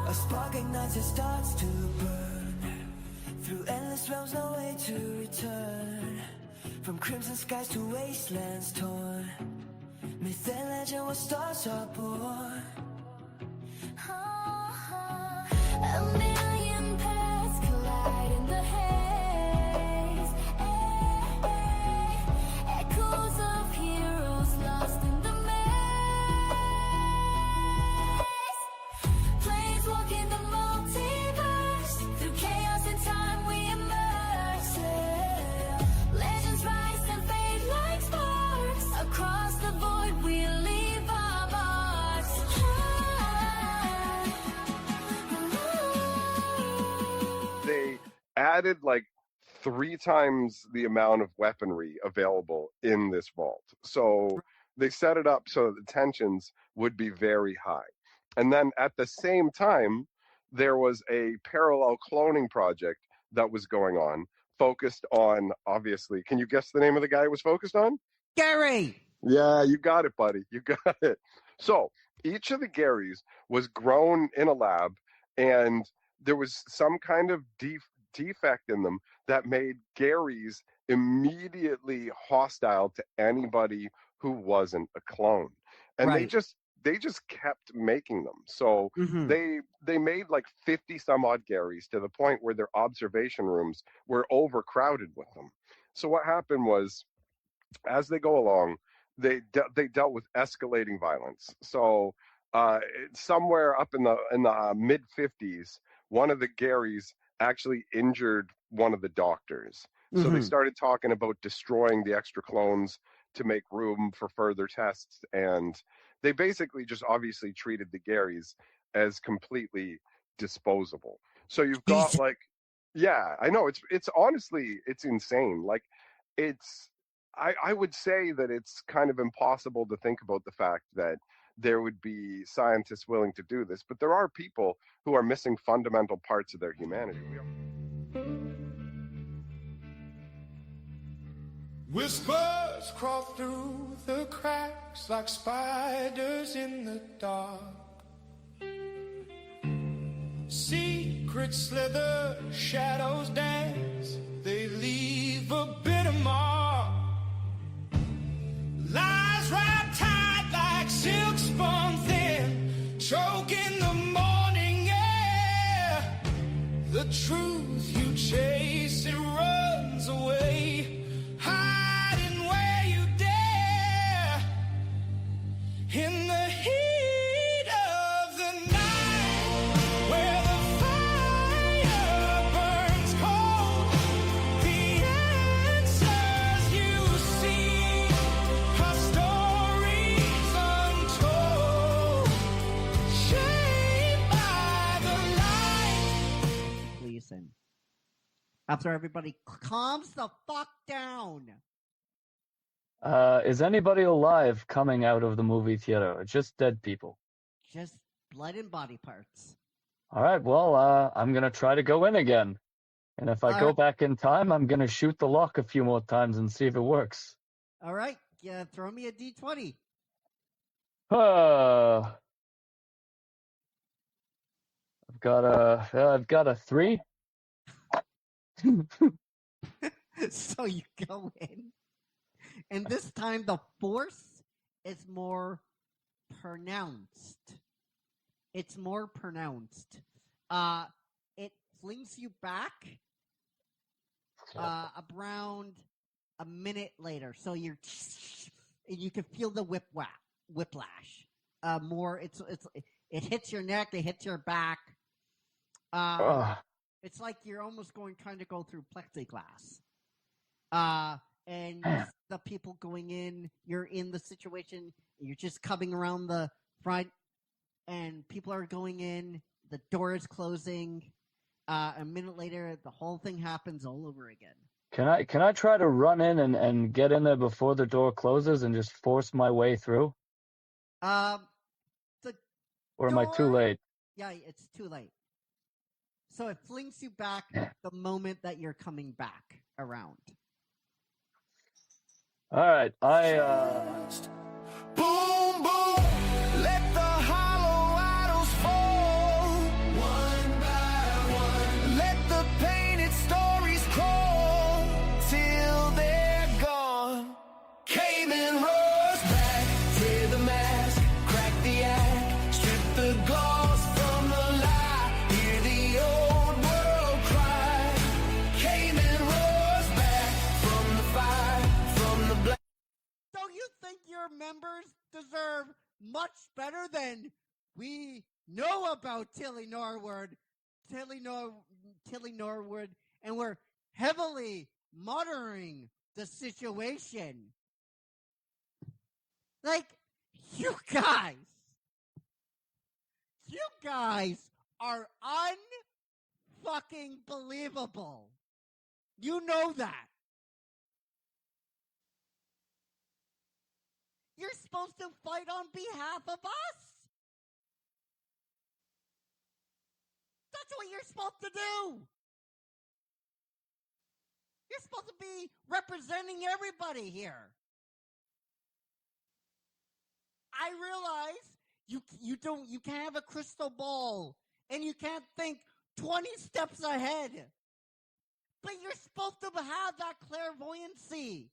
A spark ignites, it starts to burn. Through endless realms, no way to return. From crimson skies to wastelands torn. Myth and legend where stars are born. A million paths collide in the haze. Echoes of heroes lost in the maze. Planes walking the multiverse. Through chaos and time we immerse. Legends rise and fade like sparks. Across the void we leave our marks. They added like 3 times the amount of weaponry available in this vault. So they set it up so that the tensions would be very high. And then at the same time, there was a parallel cloning project that was going on, focused on, obviously, can you guess the name of the guy it was focused on? Gary! Yeah, you got it, buddy. You got it. So each of the Garys was grown in a lab, and there was some kind of defect in them that made Garys immediately hostile to anybody who wasn't a clone. And Right. they just kept making them. So they made like 50 some odd Garys to the point where their observation rooms were overcrowded with them. So what happened was, as they go along, they dealt with escalating violence. So somewhere up in the mid 50s, one of the Garys actually injured one of the doctors. So they started talking about destroying the extra clones to make room for further tests, and they basically just obviously treated the Garys as completely disposable. So you've got like, yeah, I know, it's honestly, it's insane. Like, it's, I would say that it's kind of impossible to think about the fact that there would be scientists willing to do this, but there are people who are missing fundamental parts of their humanity. Whispers crawl through the cracks like spiders in the dark. Secrets slither, shadows dance, they leave a bitter mark. Lies wrapped tight like silk spun thin, choke in the morning air. The truth you chase, it runs away. Hiding where you dare. In the heat of the night, where the fire burns cold, the answers you seek are stories untold, shaped by the light. Listen. After everybody calms the fuck down. Is anybody alive coming out of the movie theater? Or just dead people? Just blood and body parts. All right, well, I'm going to try to go in again. And if I go back in time, I'm going to shoot the lock a few more times and see if it works. All right, yeah, throw me a d20. I've got a 3. So you go in, and this time the force is more pronounced. It's more pronounced. It flings you back around a minute later. So you can feel the whiplash. It hits your neck, it hits your back. It's like you're almost going to go through plexiglass. And the people going in, you're in the situation, you're just coming around the front, and people are going in, the door is closing. A minute later, the whole thing happens all over again. Can I try to run in and get in there before the door closes and just force my way through? Or am I too late? Yeah, it's too late. So it flings you back the moment that you're coming back around. All right, Boom, boom, let the hollow idols fall. our members deserve much better than we know about Tilly Norwood, and we're heavily monitoring the situation. Like, you guys are unfucking believable. You know that. You're supposed to fight on behalf of us. That's what you're supposed to do. You're supposed to be representing everybody here. I realize you can't have a crystal ball and you can't think 20 steps ahead. But you're supposed to have that clairvoyancy.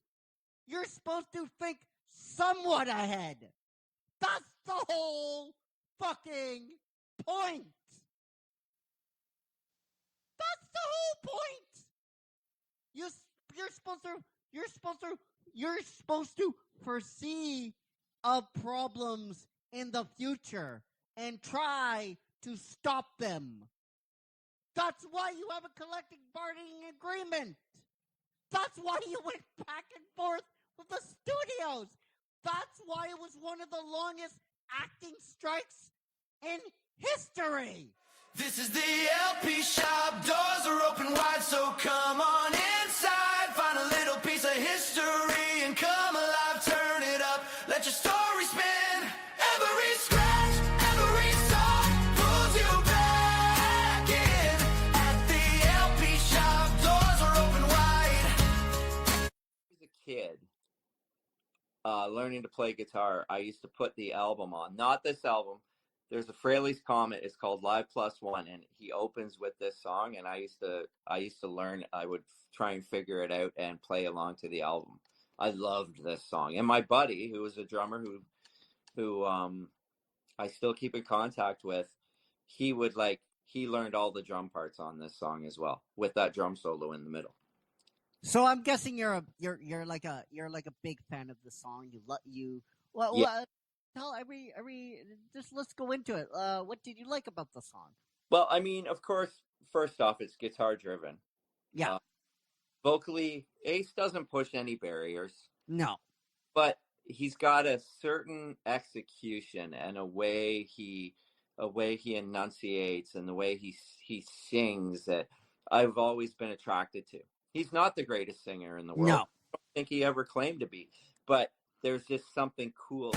You're supposed to think somewhat ahead. That's the whole fucking point. That's the whole point. You're supposed to foresee of problems in the future and try to stop them. That's why you have a collective bargaining agreement. That's why you went back and forth with the studios. That's why it was one of the longest acting strikes in history. This is the LP shop, doors are open wide, so come on inside. Find a little piece of history and come alive, turn it up, let your story spin. Every scratch, every song pulls you back in. At the LP shop, doors are open wide. As a kid, learning to play guitar, I used to put the album on, not this album. There's a Fraley's Comet. It's called Live Plus One, and he opens with this song. And I used to learn. I would try and figure it out and play along to the album. I loved this song. And my buddy, who was a drummer, who I still keep in contact with, he learned all the drum parts on this song as well, with that drum solo in the middle. So I'm guessing you're like a big fan of the song. Let's go into it. What did you like about the song? Well, I mean, of course, first off, it's guitar driven. Yeah. Vocally, Ace doesn't push any barriers. No. But he's got a certain execution and a way he enunciates and the way he sings that I've always been attracted to. He's not the greatest singer in the world. No. I don't think he ever claimed to be. But there's just something cool.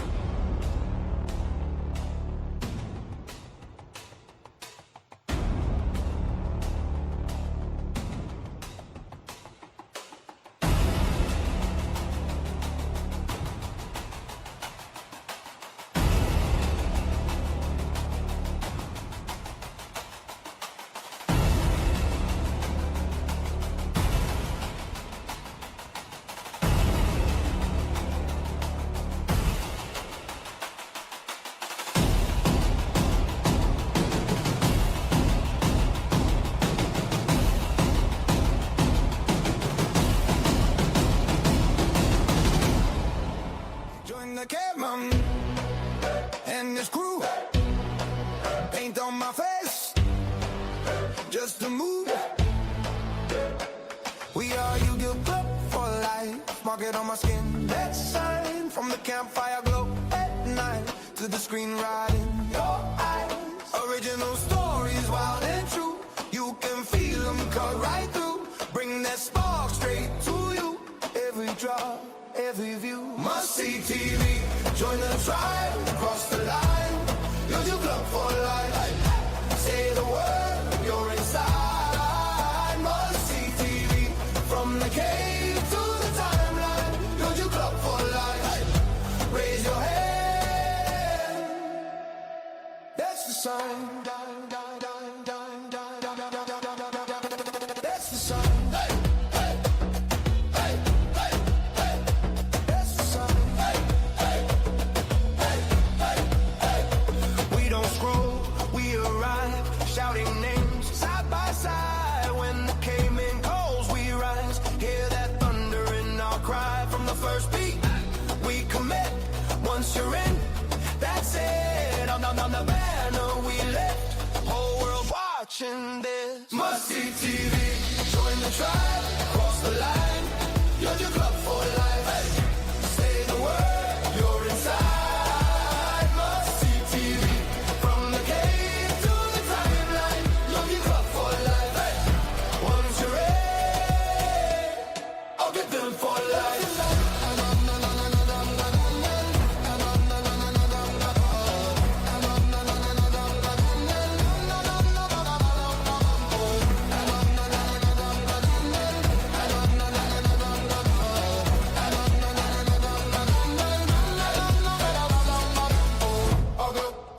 The caveman and his crew, paint on my face, just a move. We are Yu-Gi-Oh! Club for life, mark it on my skin. Let's sign from the campfire glow at night to the screen right in your eyes. Original stories, wild and true. You can feel them cut right through. Bring that spark straight to you. Every drop, every view. Must see TV, join the tribe, cross the line. Yu-Gi-Oh! Club for life. Say the word, you're inside. Must see TV, from the cave to the timeline. Yu-Gi-Oh! Club for life. Raise your hand. That's the sign. That's the sign. We don't screw, we CTV. Join the tribe, cross the line. You're your club for life. Hey. Say the word, you're inside. Must see TV. From the cave to the timeline. You're your club for life. Hey. Once you're in, I'll get them for life.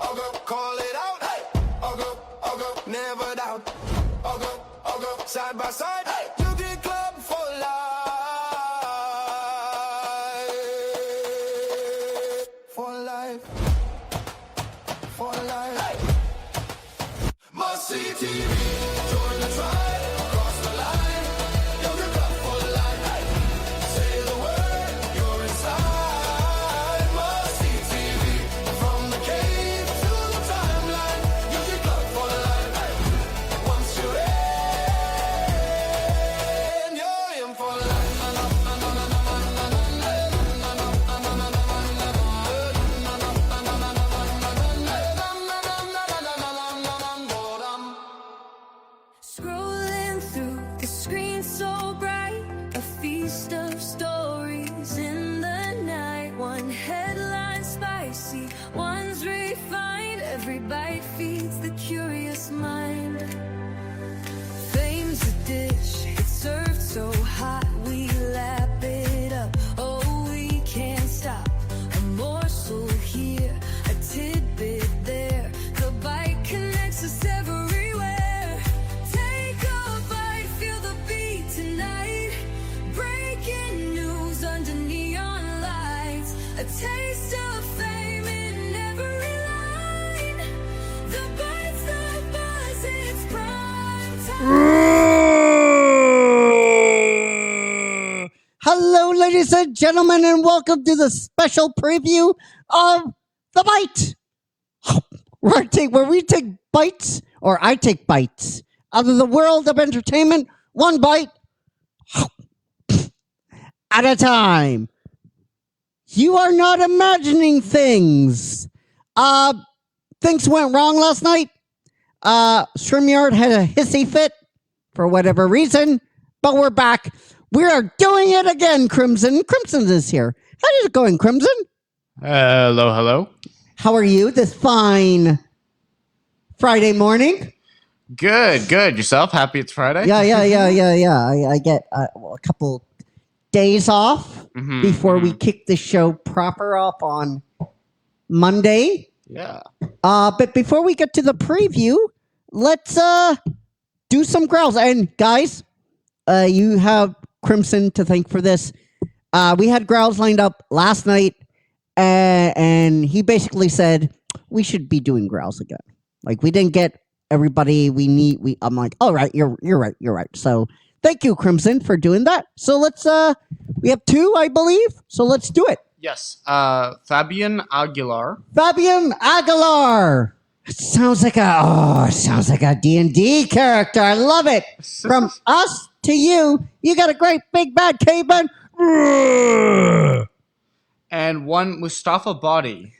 I'll go, call it out. Hey. I'll go, never doubt. I'll go, side by side. Hey. You get club for life. For life. For life. Hey. Must see TV. Join the tribe, cross the line. You get club for life. Hey. Say the word, you're inside. Must see TV. From the cave to the timeline. You get club for life. Hey. Once you're in for life. Scrolling through the screen so bright, a feast of stories in the night. One headline spicy, one's refined. Every bite feeds the curious mind. Fame's a dish, it's served so hot, we lap it up. Oh, we can't stop. A morsel here, a tidbit there. The bite connects us everywhere. Take a bite, feel the beat tonight. Breaking news under neon lights. A taste of fame in every line. The bite's the buzz, it's prime time. Hello, ladies and gentlemen, and welcome to the special preview of The Bite, where we take bites, or I take bites, out of the world of entertainment, one bite at a time. You are not imagining things. Things went wrong last night. StreamYard had a hissy fit for whatever reason, but we're back. We are doing it again, Crimson. Crimson is here. How is it going, Crimson? Hello. How are you this fine Friday morning? Good. Yourself? Happy it's Friday? Yeah. I get a couple days off before we kick the show proper up on Monday. Yeah. But before we get to the preview, let's do some growls. And guys, you have Crimson to thank for this. We had growls lined up last night, and he basically said we should be doing growls again. Like, we didn't get everybody we need. I'm like, all right, you're right. So thank you, Crimson, for doing that. So let's we have two, I believe. So let's do it. Yes. Fabian Aguilar. Sounds like a D&D character. I love it. From us to you, you got a great big bad caveman. And one Mustafa Body.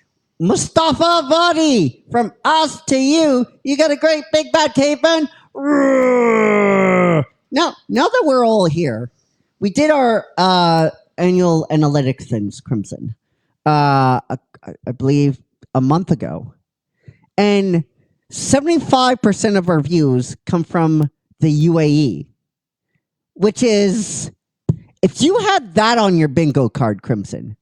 From us to you, you got a great big bad caveman. Now that we're all here, we did our annual analytics things, Crimson. I believe a month ago. And 75% of our views come from the UAE, which is, if you had that on your bingo card, Crimson,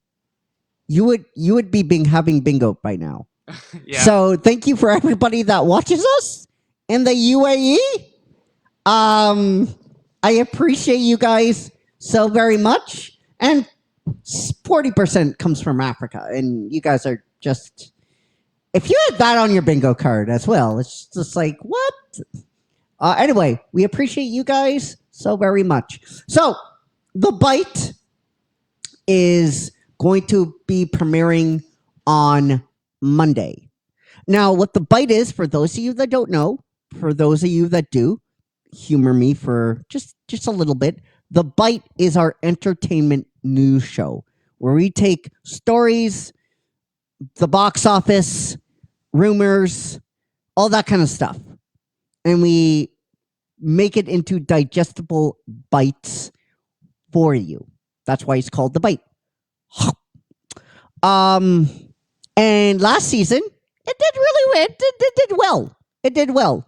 you would be having bingo by now. Yeah. So thank you for everybody that watches us in the UAE. I appreciate you guys so very much. And 40% comes from Africa, and you guys are just... If you had that on your bingo card as well, it's just like, what? Anyway, we appreciate you guys so very much. So, The Bite is going to be premiering on Monday. Now, what The Bite is, for those of you that don't know, for those of you that do, humor me for just a little bit, The Bite is our entertainment news show where we take stories, the box office, rumors, all that kind of stuff, and we make it into digestible bites for you. That's why it's called The Bite. And last season, it did really well. It did well. It did well.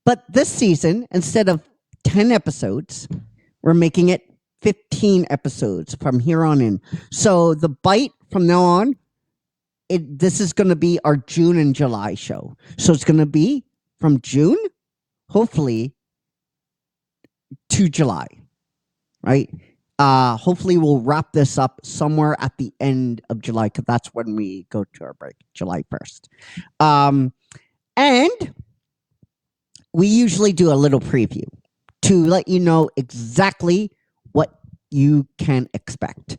But this season, instead of 10 episodes, we're making it 15 episodes from here on in. So The Bite from now on, this is going to be our June and July show. So it's going to be from June, hopefully, to July, right? Hopefully we'll wrap this up somewhere at the end of July, because that's when we go to our break, July 1st. And we usually do a little preview to let you know exactly what you can expect.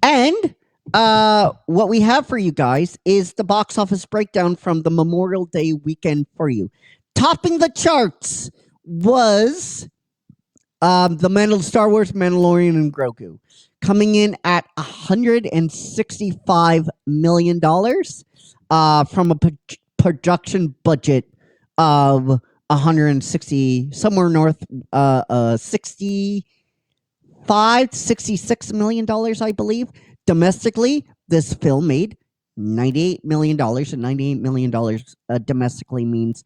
And what we have for you guys is the box office breakdown from the Memorial Day weekend for you. Topping the charts was Star Wars, Mandalorian, and Grogu, coming in at $165 million from a production budget of 160, somewhere north, $65 to $66 million, I believe. Domestically, this film made $98 million, and $98 million domestically means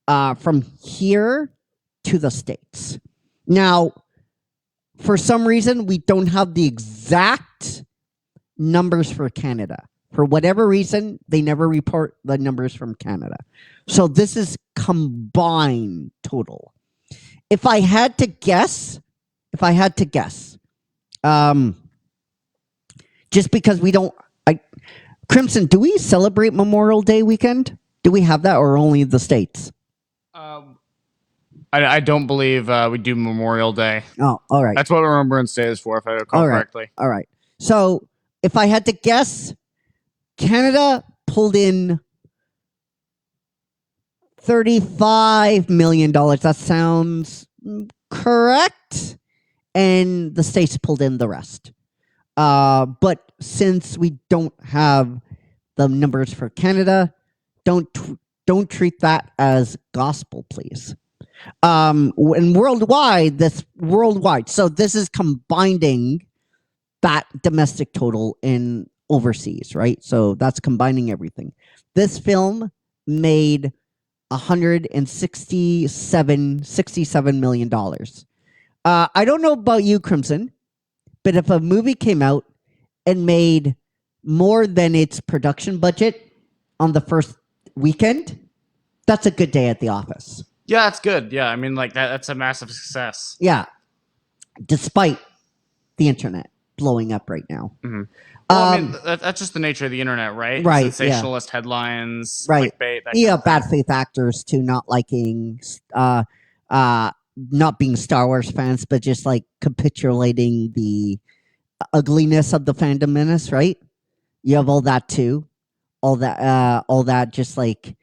from here to the States. Now, for some reason, we don't have the exact numbers for Canada. For whatever reason, they never report the numbers from Canada. So this is combined total. If I had to guess, just because we don't, Crimson, do we celebrate Memorial Day weekend? Do we have that, or only the States? I don't believe we do Memorial Day. Oh, all right. That's what Remembrance Day is for, if I recall correctly. All right. So if I had to guess, Canada pulled in $35 million. That sounds correct. And the States pulled in the rest. But since we don't have the numbers for Canada, don't treat that as gospel, please. And worldwide. So this is combining that domestic total in overseas, right? So that's combining everything. This film made $67 million. I don't know about you, Crimson, but if a movie came out and made more than its production budget on the first weekend, that's a good day at the office. Yeah, that's good. Yeah, I mean, like that's a massive success. Yeah, despite the internet blowing up right now. Mm-hmm. Well, I mean, that's just the nature of the internet, right? Right. Sensationalist headlines, right? Clickbait. Bad faith actors to not liking, not being Star Wars fans, but just like capitulating the ugliness of the fandom menace, right? You have all that too, all that just like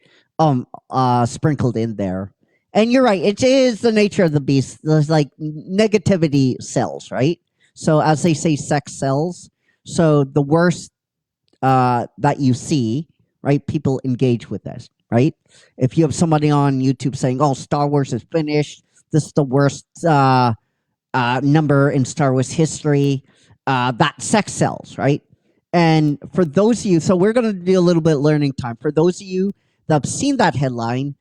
sprinkled in there. And you're right, it is the nature of the beast. There's like negativity sells, right? So as they say, sex sells. So the worst that you see, right? People engage with this, right? If you have somebody on YouTube saying, "Oh, Star Wars is finished. This is the worst number in Star Wars history," that sex sells, right? And for those of you, so we're going to do a little bit of learning time. For those of you that have seen that headline,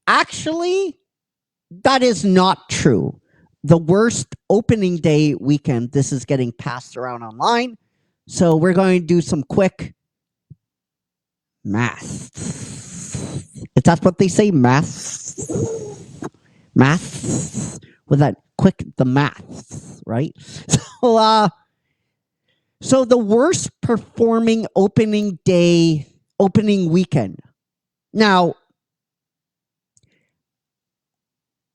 actually, that is not true. The worst opening day weekend, this is getting passed around online. So we're going to do some quick math. If that's what they say, math. With that quick, the math, right? So the worst performing opening weekend. Now,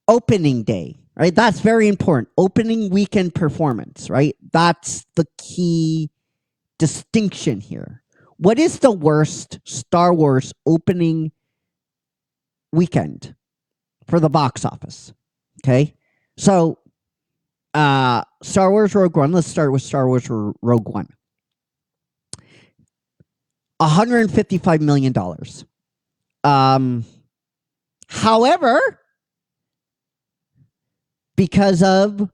opening day, right? That's very important. Opening weekend performance, right? That's the key distinction here. What is the worst Star Wars opening weekend for the box office. Okay, so Star Wars Rogue One. Let's start with Star Wars Rogue One. $155 million. However, because of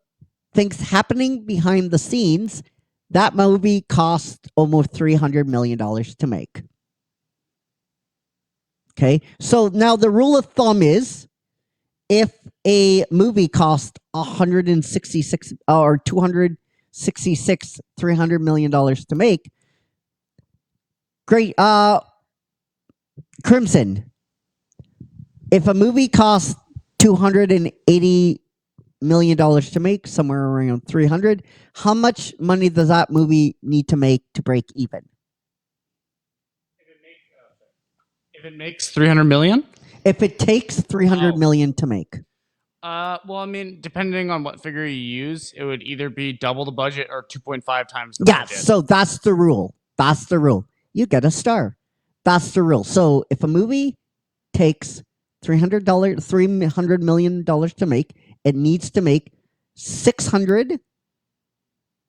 things happening behind the scenes, that movie cost almost $300 million to make. Okay, so now the rule of thumb is, if a movie costs 166 or 266 $300 million to make, great. Crimson, if a movie costs $280 million to make, somewhere around 300, how much money does that movie need to make to break even? If it makes 300 million? If it takes 300 million to make. Well, I mean, depending on what figure you use, it would either be double the budget or 2.5 times the budget. Yeah, so that's the rule. That's the rule. You get a star. That's the rule. So if a movie takes $300 million to make, it needs to make $700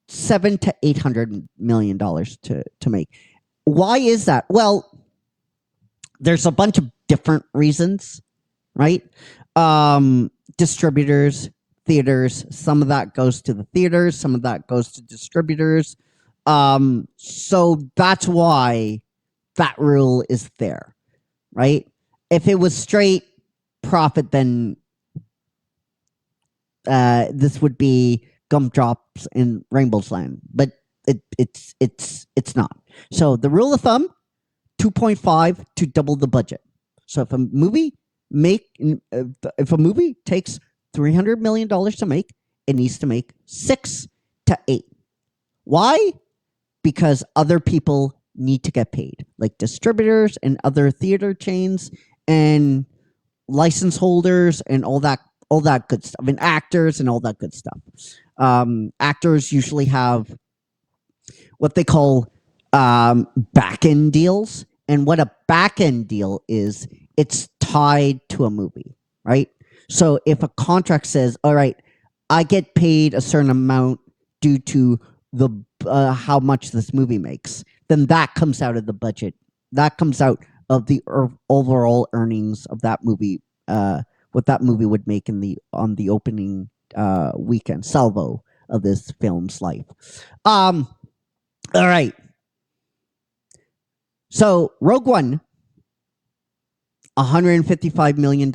to $800 million to make. Why is that? Well, there's a bunch of different reasons, right? Distributors, theaters, some of that goes to the theaters, some of that goes to distributors. So that's why that rule is there, right? If it was straight profit, then this would be gumdrops in Rainbow's Land, but it's not. So the rule of thumb, 2.5 to double the budget. So if a movie takes $300 million to make, it needs to make 6 to 8. Why? Because other people need to get paid, like distributors and other theater chains and license holders and all that good stuff, and actors and all that good stuff. Actors usually have what they call back-end deals. And what a back-end deal is, it's tied to a movie, right? So if a contract says, all right, I get paid a certain amount due to the how much this movie makes, then that comes out of the budget. That comes out of the overall earnings of that movie, what that movie would make on the opening weekend salvo of this film's life. All right. So Rogue One, $155 million.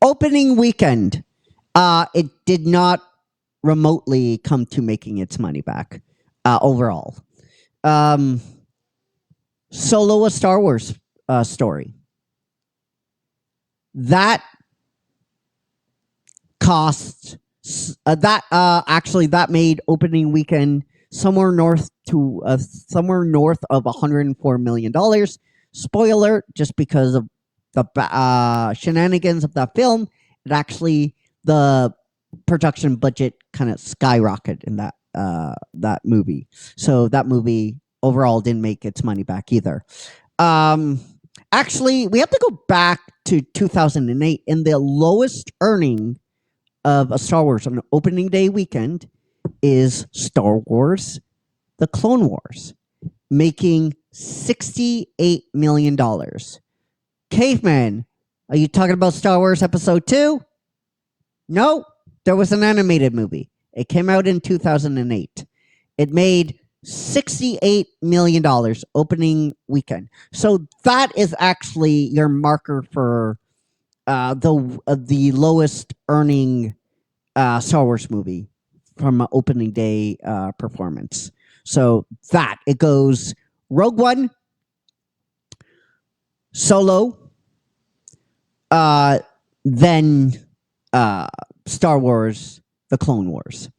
Opening weekend, it did not remotely come to making its money back overall. Solo, a Star Wars story. That cost, that made opening weekend somewhere north of $104 million. Spoiler, just because of the shenanigans of that film, the production budget kind of skyrocketed in that movie. So that movie overall didn't make its money back either. Actually, we have to go back to 2008, and the lowest earning of a Star Wars on an opening day weekend is Star Wars The Clone Wars, making $68 million. Caveman, are you talking about Star Wars Episode 2? No, there was an animated movie. It came out in 2008. It made $68 million opening weekend. So that is actually your marker for the lowest earning Star Wars movie from an opening day performance. So that it goes Rogue One, Solo, then Star Wars: The Clone Wars,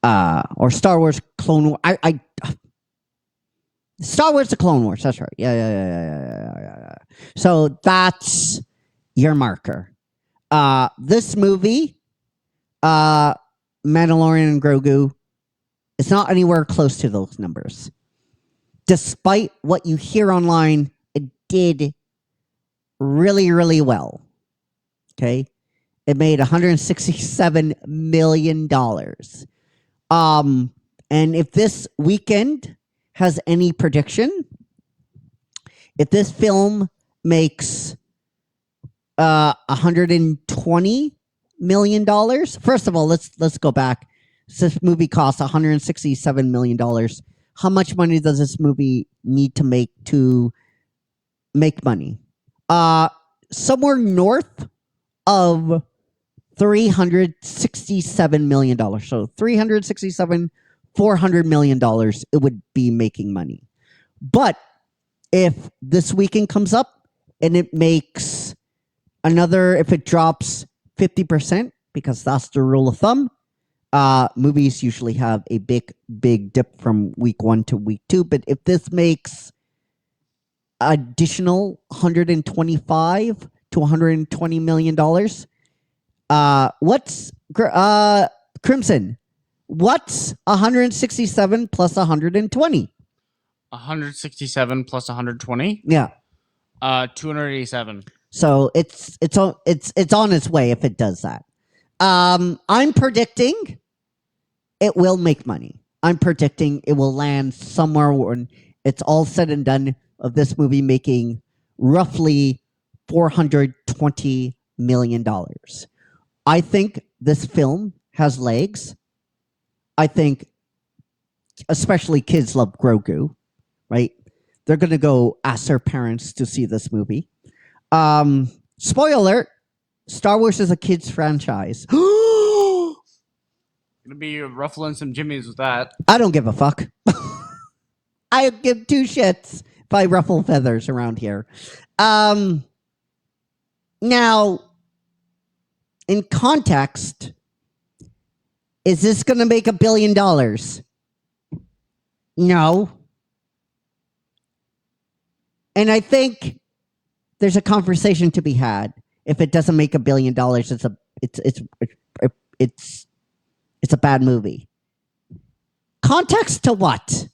or Star Wars Clone War. Star Wars: The Clone Wars. That's right. Yeah. So that's your marker. This movie, Mandalorian and Grogu, it's not anywhere close to those numbers. Despite what you hear online, it did really, really well. Okay. It made $167 million. And if this weekend has any prediction, if this film makes $120 million, first of all, let's go back. This movie costs $167 million. How much money does this movie need to make money? Somewhere north of $367 million. So $400 million it would be making money. But if this weekend comes up and it makes if it drops 50%, because that's the rule of thumb, movies usually have a big dip from week 1 to week 2. But if this makes additional $125 to $120 million, what's Crimson? What's 167 plus 120? 167 plus 120. Yeah. 287. So it's on its way if it does that. I'm predicting it will make money. I'm predicting it will land somewhere when it's all said and done of this movie making roughly $420 million. I think this film has legs. I think especially kids love Grogu, right? They're going to go ask their parents to see this movie. Spoiler alert, Star Wars is a kids franchise. Gonna be ruffling some jimmies with that. I don't give a fuck. I give two shits if I ruffle feathers around here. Now, in context, is this going to make $1 billion? No. And I think there's a conversation to be had. If it doesn't make $1 billion, it's a bad movie. Context to what?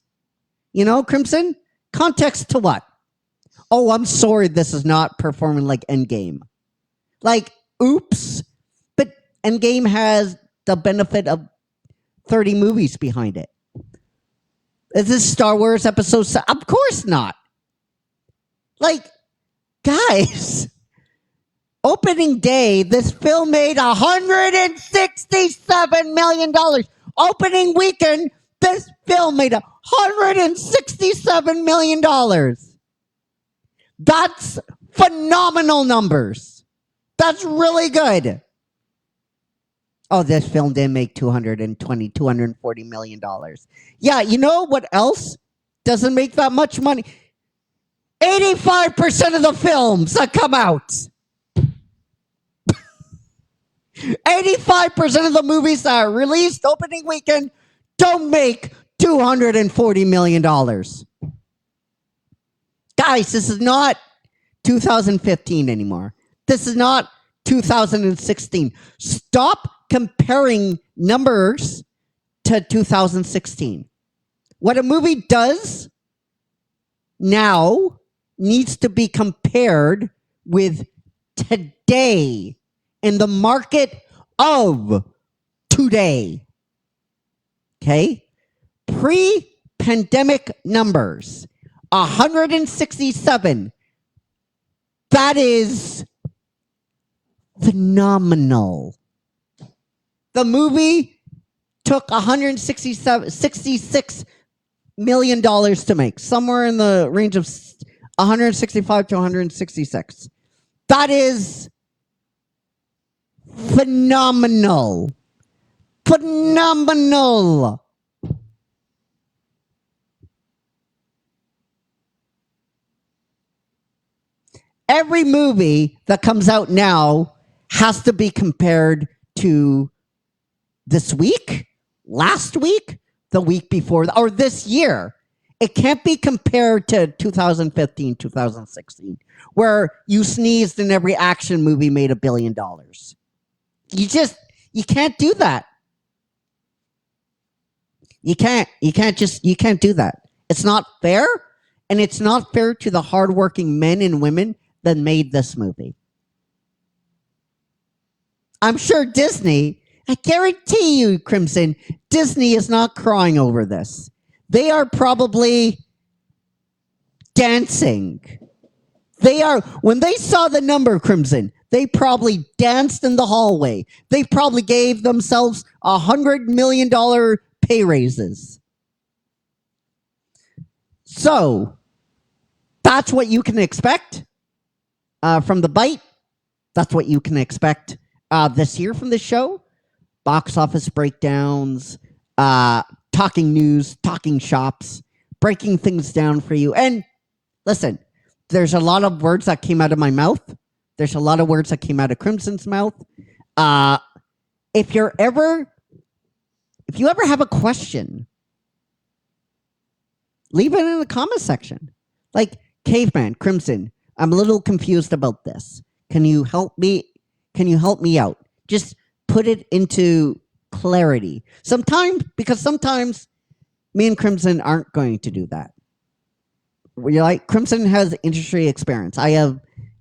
You know, Crimson? Context to what? Oh, I'm sorry this is not performing like Endgame. Like, oops. But Endgame has the benefit of 30 movies behind it. Is this Star Wars episode? Of course not. Like, guys, opening day, this film made $167 million. Opening weekend, this film made $167 million. That's phenomenal numbers. That's really good. Oh, this film didn't make $240 million. Yeah, you know what else doesn't make that much money? 85% of the films that come out. 85% of the movies that are released opening weekend don't make $240 million. Guys, this is not 2015 anymore. This is not 2016. Stop comparing numbers to 2016. What a movie does now needs to be compared with today in the market of today. Okay? Pre-pandemic numbers, 167. That is phenomenal. The movie took $66 million to make, somewhere in the range of 165 to 166. That is phenomenal. Phenomenal. Every movie that comes out now has to be compared to this week, last week, the week before, or this year. It can't be compared to 2015, 2016, where you sneezed and every action movie made $1 billion. You can't do that. You can't do that. It's not fair, and it's not fair to the hardworking men and women that made this movie. I'm sure Disney, I guarantee you, Crimson, Disney is not crying over this. They are probably dancing. When they saw the number, Crimson, they probably danced in the hallway. They probably gave themselves $100 million pay raises. So, that's what you can expect from The Bite. That's what you can expect this year from the show. Box office breakdowns, talking news, talking shops, breaking things down for you. And listen, there's a lot of words that came out of my mouth. There's a lot of words that came out of Crimson's mouth. If you ever have a question, leave it in the comment section. Like, Caveman, Crimson, I'm a little confused about this. Can you help me? Can you help me out? Just put it into clarity. Because sometimes me and Crimson aren't going to do that. You're like, Crimson has industry experience. I have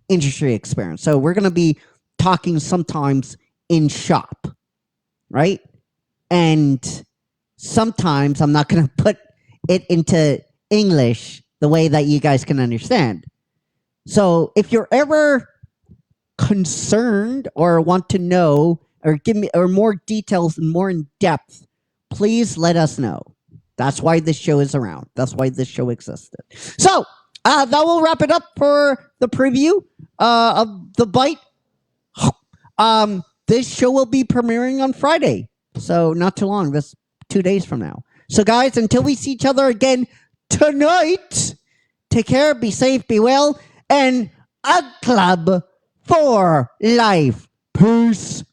industry experience. So we're going to be talking sometimes in shop, right? And sometimes I'm not going to put it into English the way that you guys can understand. So if you're ever concerned or want to know or give me or more details and more in depth, please let us know. That's why this show is around. That's why this show existed. So that will wrap it up for the preview of The Bite. This show will be premiering on Friday. So not too long. That's 2 days from now. So guys, until we see each other again tonight, take care, be safe, be well, and a club for life. Peace